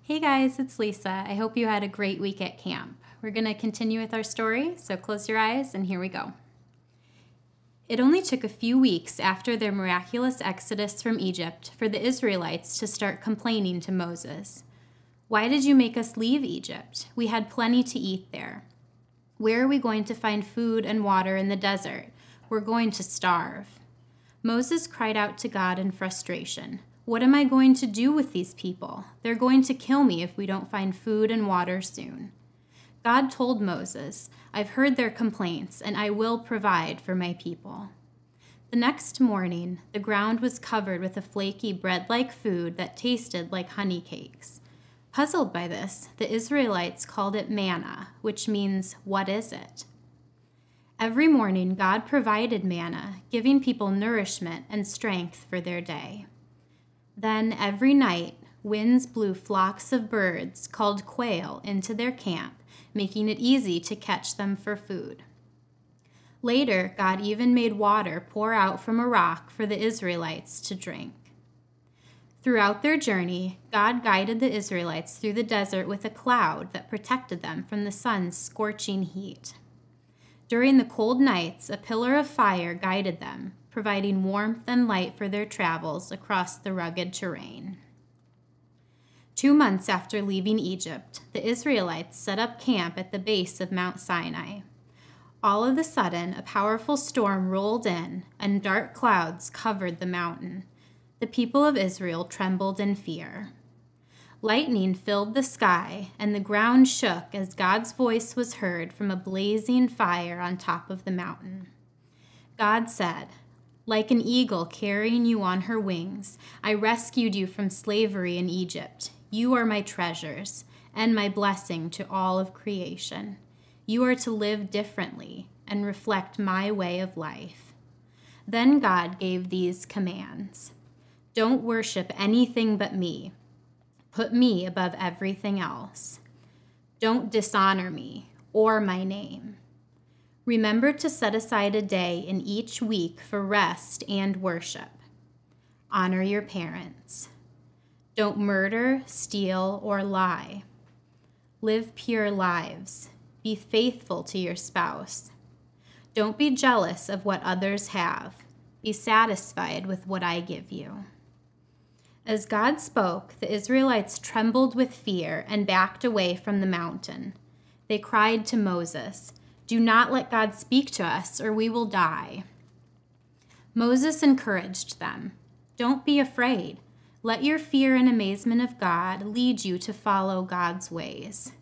Hey guys, it's Lisa. I hope you had a great week at camp. We're going to continue with our story, so close your eyes and here we go. It only took a few weeks after their miraculous exodus from Egypt for the Israelites to start complaining to Moses. Why did you make us leave Egypt? We had plenty to eat there. Where are we going to find food and water in the desert? We're going to starve. Moses cried out to God in frustration. What am I going to do with these people? They're going to kill me if we don't find food and water soon. God told Moses, I've heard their complaints, and I will provide for my people. The next morning, the ground was covered with a flaky bread-like food that tasted like honey cakes. Puzzled by this, the Israelites called it manna, which means, what is it? Every morning, God provided manna, giving people nourishment and strength for their day. Then every night, winds blew flocks of birds called quail into their camp, making it easy to catch them for food. Later, God even made water pour out from a rock for the Israelites to drink. Throughout their journey, God guided the Israelites through the desert with a cloud that protected them from the sun's scorching heat. During the cold nights, a pillar of fire guided them, providing warmth and light for their travels across the rugged terrain. 2 months after leaving Egypt, the Israelites set up camp at the base of Mount Sinai. All of a sudden, a powerful storm rolled in, and dark clouds covered the mountain. The people of Israel trembled in fear. Lightning filled the sky, and the ground shook as God's voice was heard from a blazing fire on top of the mountain. God said, like an eagle carrying you on her wings, I rescued you from slavery in Egypt. You are my treasures and my blessing to all of creation. You are to live differently and reflect my way of life. Then God gave these commands. Don't worship anything but me. Put me above everything else. Don't dishonor me or my name. Remember to set aside a day in each week for rest and worship. Honor your parents. Don't murder, steal, or lie. Live pure lives. Be faithful to your spouse. Don't be jealous of what others have. Be satisfied with what I give you. As God spoke, the Israelites trembled with fear and backed away from the mountain. They cried to Moses, do not let God speak to us, or we will die. Moses encouraged them. Don't be afraid. Let your fear and amazement of God lead you to follow God's ways.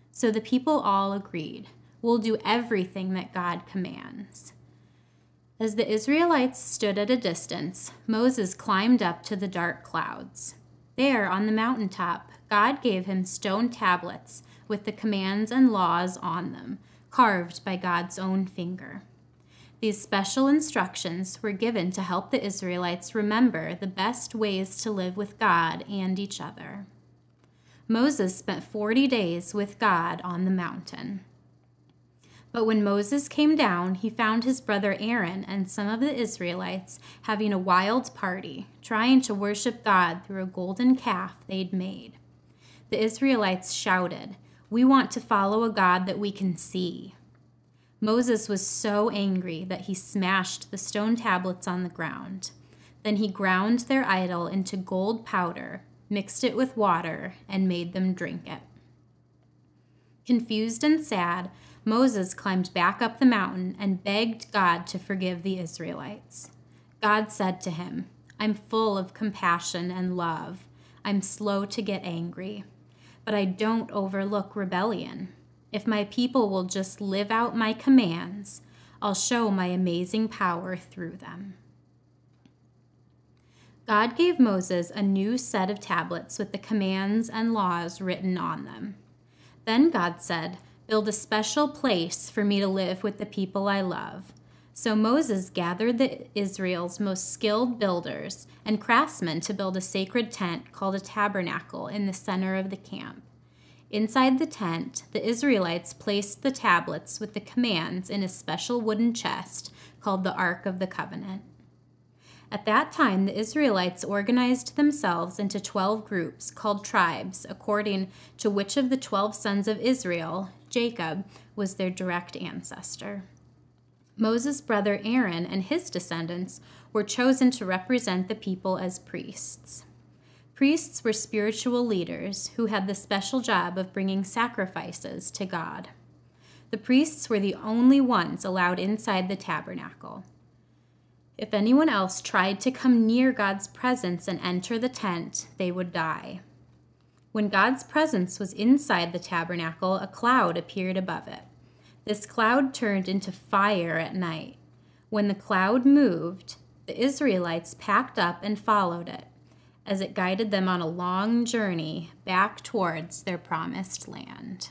So the people all agreed, we'll do everything that God commands. As the Israelites stood at a distance, Moses climbed up to the dark clouds. There, on the mountaintop, God gave him stone tablets with the commands and laws on them, carved by God's own finger. These special instructions were given to help the Israelites remember the best ways to live with God and each other. Moses spent 40 days with God on the mountain. But when Moses came down, he found his brother Aaron and some of the Israelites having a wild party, trying to worship God through a golden calf they'd made. The Israelites shouted, we want to follow a God that we can see. Moses was so angry that he smashed the stone tablets on the ground. Then he ground their idol into gold powder, mixed it with water, and made them drink it. Confused and sad, Moses climbed back up the mountain and begged God to forgive the Israelites. God said to him, I'm full of compassion and love. I'm slow to get angry, but I don't overlook rebellion. If my people will just live out my commands, I'll show my amazing power through them. God gave Moses a new set of tablets with the commands and laws written on them. Then God said, build a special place for me to live with the people I love. So Moses gathered Israel's most skilled builders and craftsmen to build a sacred tent called a tabernacle in the center of the camp. Inside the tent, the Israelites placed the tablets with the commands in a special wooden chest called the Ark of the Covenant. At that time, the Israelites organized themselves into 12 groups called tribes, according to which of the 12 sons of Israel, Jacob, was their direct ancestor. Moses' brother Aaron and his descendants were chosen to represent the people as priests. Priests were spiritual leaders who had the special job of bringing sacrifices to God. The priests were the only ones allowed inside the tabernacle. If anyone else tried to come near God's presence and enter the tent, they would die. When God's presence was inside the tabernacle, a cloud appeared above it. This cloud turned into fire at night. When the cloud moved, the Israelites packed up and followed it, as it guided them on a long journey back towards their promised land.